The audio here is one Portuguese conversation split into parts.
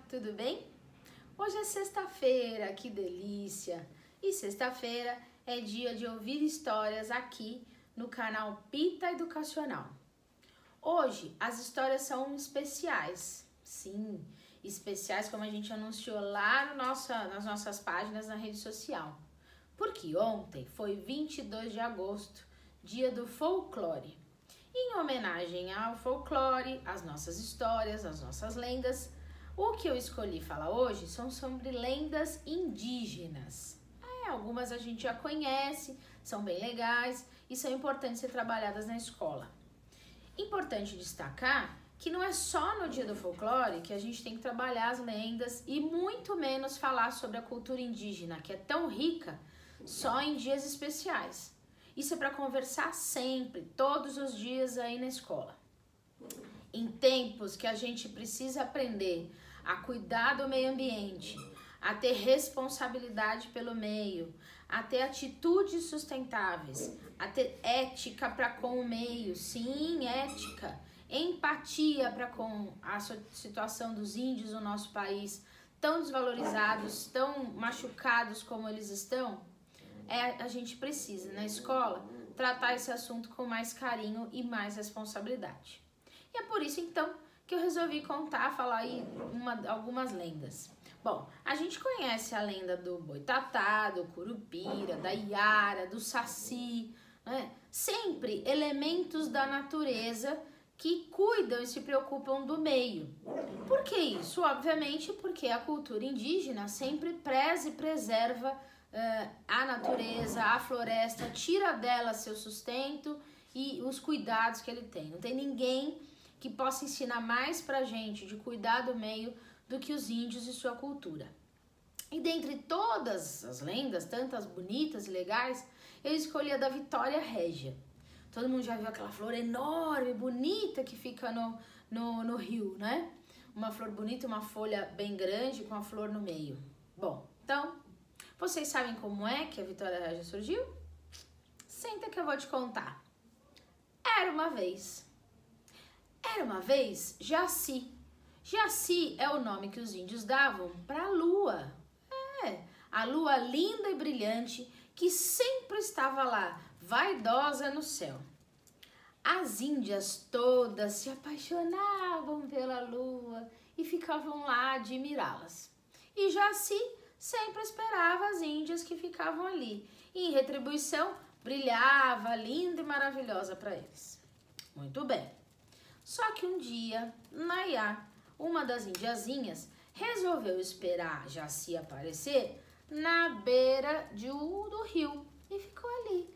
tudo bem? Hoje é sexta-feira, que delícia! E sexta-feira é dia de ouvir histórias aqui no canal Pita Educacional. Hoje as histórias são especiais, sim, especiais como a gente anunciou lá nas nossas páginas na rede social. Porque ontem foi 22 de agosto, dia do folclore. Em homenagem ao folclore, às nossas histórias, às nossas lendas, o que eu escolhi falar hoje são sobre lendas indígenas. Algumas a gente já conhece, são bem legais e são importantes ser trabalhadas na escola. Importante destacar que não é só no dia do folclore que a gente tem que trabalhar as lendas e muito menos falar sobre a cultura indígena, que é tão rica, só em dias especiais. Isso é para conversar sempre, todos os dias aí na escola. Em tempos que a gente precisa aprender a cuidar do meio ambiente, a ter responsabilidade pelo meio, a ter atitudes sustentáveis, a ter ética para com o meio, sim, ética, empatia para com a situação dos índios no nosso país, tão desvalorizados, tão machucados como eles estão. A gente precisa, na escola, tratar esse assunto com mais carinho e mais responsabilidade. E é por isso, então, que eu resolvi falar aí algumas lendas. Bom, a gente conhece a lenda do boitatá, do curupira, da iara, do saci, né? Sempre elementos da natureza que cuidam e se preocupam do meio. Por que isso? Obviamente porque a cultura indígena sempre preza e preserva a natureza, a floresta, tira dela seu sustento e os cuidados que ele tem. Não tem ninguém que possa ensinar mais pra gente de cuidar do meio do que os índios e sua cultura. E dentre todas as lendas, tantas bonitas e legais, eu escolhi a da Vitória Régia. Todo mundo já viu aquela flor enorme, bonita que fica no rio, né? Uma flor bonita, uma folha bem grande com a flor no meio. Bom, então, vocês sabem como é que a Vitória Régia surgiu? Senta que eu vou te contar. Era uma vez Jaci. Jaci é o nome que os índios davam para a lua. A lua linda e brilhante que sempre estava lá, vaidosa no céu. As índias todas se apaixonavam pela lua e ficavam lá a admirá-las. E Jaci sempre esperava as índias que ficavam ali. E em retribuição, brilhava linda e maravilhosa para eles. Muito bem. Só que um dia, Nayá, uma das indiazinhas, resolveu esperar Jaci aparecer na beira do rio e ficou ali,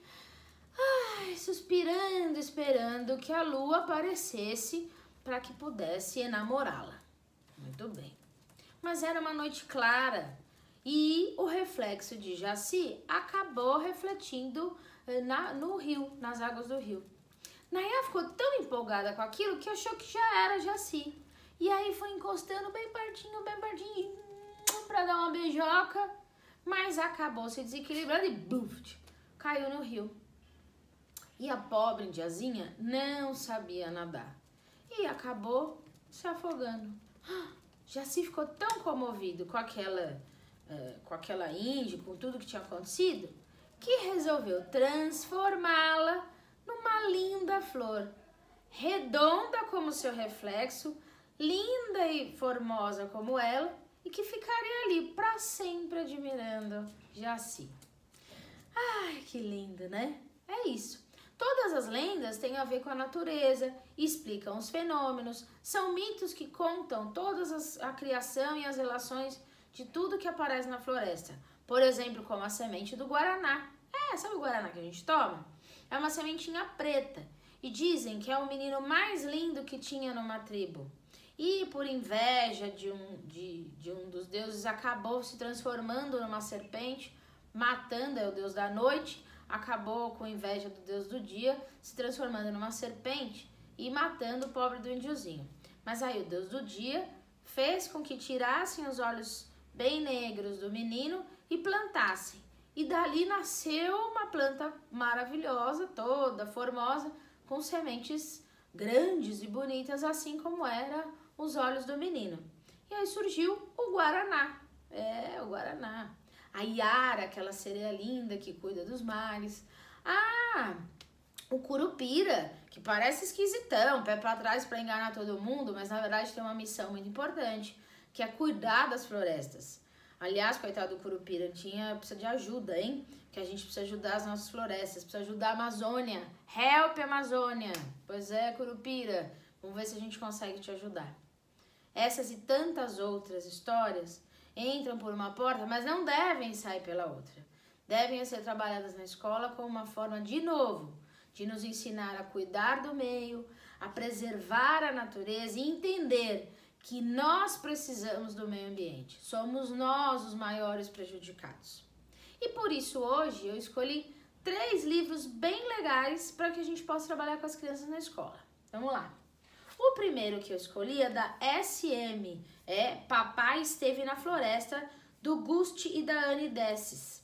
suspirando, esperando que a lua aparecesse para que pudesse enamorá-la. Muito bem. Mas era uma noite clara e o reflexo de Jaci acabou refletindo no rio, nas águas do rio. Nayá ficou tão empolgada com aquilo que achou que já era Jaci. E aí foi encostando bem pertinho, pra dar uma beijoca, mas acabou se desequilibrando e buf, caiu no rio. E a pobre indiazinha não sabia nadar e acabou se afogando. Jaci ficou tão comovido com aquela índia, com tudo que tinha acontecido, que resolveu transformá-la numa linda flor, redonda como seu reflexo, linda e formosa como ela, e que ficaria ali para sempre admirando Jaci. Ai, que lindo, né? É isso. Todas as lendas têm a ver com a natureza, explicam os fenômenos, são mitos que contam toda a criação e as relações de tudo que aparece na floresta. Por exemplo, como a semente do guaraná. Sabe o guaraná que a gente toma? É uma sementinha preta e dizem que é o menino mais lindo que tinha numa tribo. E por inveja de um dos deuses acabou se transformando numa serpente, matando o deus da noite, acabou com inveja do deus do dia, se transformando numa serpente e matando o pobre do índiozinho. Mas aí o deus do dia fez com que tirassem os olhos bem negros do menino e plantassem. E dali nasceu uma planta maravilhosa, toda formosa, com sementes grandes e bonitas, assim como eram os olhos do menino. E aí surgiu o Guaraná. O Guaraná. A Yara, aquela sereia linda que cuida dos mares. O Curupira, que parece esquisitão, pé pra trás pra enganar todo mundo, mas na verdade tem uma missão muito importante, que é cuidar das florestas. Aliás, coitado do Curupira, precisa de ajuda, hein? Que a gente precisa ajudar as nossas florestas, precisa ajudar a Amazônia. Help Amazônia! Pois é, Curupira, vamos ver se a gente consegue te ajudar. Essas e tantas outras histórias entram por uma porta, mas não devem sair pela outra. Devem ser trabalhadas na escola como uma forma, de novo, de nos ensinar a cuidar do meio, a preservar a natureza e entender que nós precisamos do meio ambiente. Somos nós os maiores prejudicados. E por isso hoje eu escolhi 3 livros bem legais para que a gente possa trabalhar com as crianças na escola. Vamos lá. O primeiro que eu escolhi é da SM, Papai Esteve na Floresta, do Gust e da Anne Desses.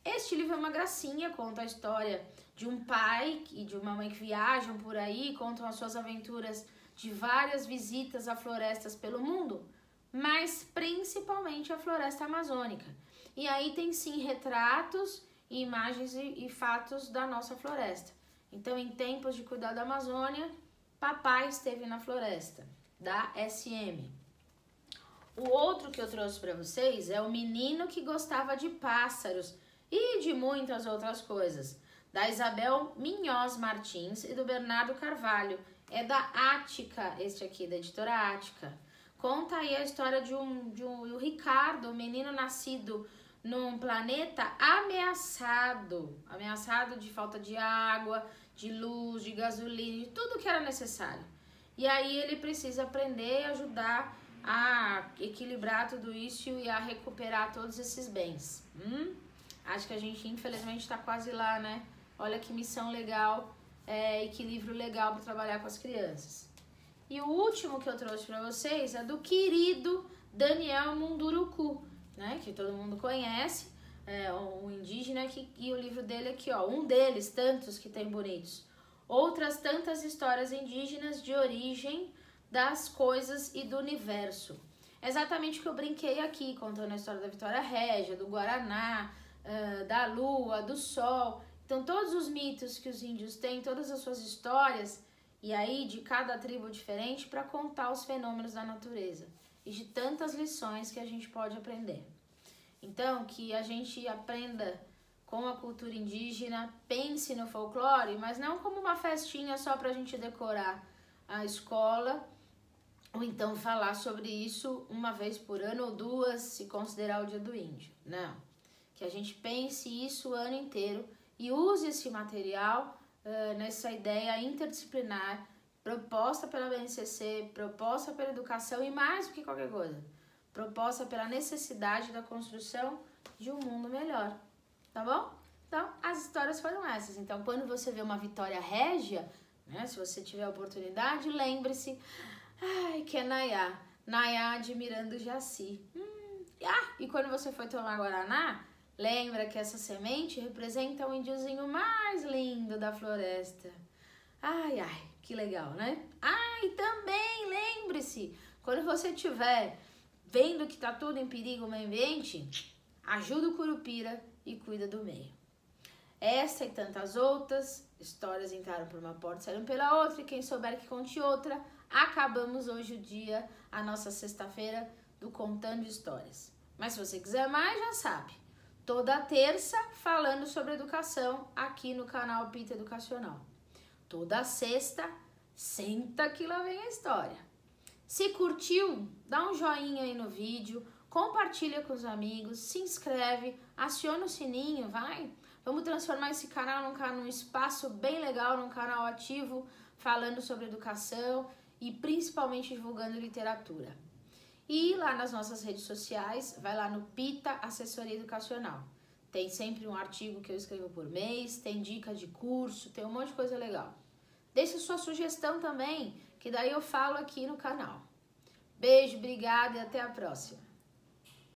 Este livro é uma gracinha, conta a história de um pai e de uma mãe que viajam por aí, contam as suas aventuras de várias visitas a florestas pelo mundo, mas principalmente a floresta amazônica. E aí tem sim retratos, imagens e fatos da nossa floresta. Então, em tempos de cuidar da Amazônia, Papai Esteve na Floresta, da SM. O outro que eu trouxe para vocês é O Menino que Gostava de Pássaros e de muitas outras coisas, da Isabel Minhoz Martins e do Bernardo Carvalho. É da Ática, este aqui, da editora Ática. Conta aí a história de um Ricardo, um menino nascido num planeta ameaçado de falta de água, de luz, de gasolina, de tudo que era necessário. E aí ele precisa aprender e ajudar a equilibrar tudo isso e a recuperar todos esses bens. Acho que a gente, infelizmente, está quase lá, né? Olha que missão legal e que livro legal para trabalhar com as crianças. E o último que eu trouxe para vocês é do querido Daniel Munduruku, né? Que todo mundo conhece, um indígena, e o livro dele aqui, ó, um deles, tantos que tem bonitos. Outras tantas histórias indígenas de origem das coisas e do universo. Exatamente o que eu brinquei aqui, contando a história da Vitória Régia, do Guaraná, da Lua, do Sol. Então, todos os mitos que os índios têm, todas as suas histórias, e aí de cada tribo diferente, para contar os fenômenos da natureza e de tantas lições que a gente pode aprender. Então, que a gente aprenda com a cultura indígena, pense no folclore, mas não como uma festinha só para a gente decorar a escola, ou então falar sobre isso uma vez por ano ou 2, se considerar o Dia do Índio. Não. Que a gente pense isso o ano inteiro e use esse material nessa ideia interdisciplinar proposta pela BNCC, proposta pela educação e mais do que qualquer coisa, proposta pela necessidade da construção de um mundo melhor, tá bom? Então, as histórias foram essas. Então, quando você vê uma Vitória Régia, né, se você tiver a oportunidade, lembre-se, que é Nayá admirando Jaci. E quando você for tomar Guaraná, lembra que essa semente representa o índiozinho mais lindo da floresta. Que legal, né? E também lembre-se, quando você estiver vendo que tá tudo em perigo o meio ambiente, ajuda o Curupira e cuida do meio. Essa e tantas outras histórias entraram por uma porta, saíram pela outra, e quem souber que conte outra. Acabamos hoje o dia, a nossa sexta-feira do Contando Histórias. Mas se você quiser mais, já sabe. Toda terça falando sobre educação aqui no canal Pita Educacional. Toda sexta, senta que lá vem a história. Se curtiu, dá um joinha aí no vídeo, compartilha com os amigos, se inscreve, aciona o sininho, vai. Vamos transformar esse canal num espaço bem legal, num canal ativo, falando sobre educação e principalmente divulgando literatura. E lá nas nossas redes sociais, vai lá no Pita Assessoria Educacional. Tem sempre um artigo que eu escrevo por mês, tem dica de curso, tem um monte de coisa legal. Deixe sua sugestão também, que daí eu falo aqui no canal. Beijo, obrigada e até a próxima.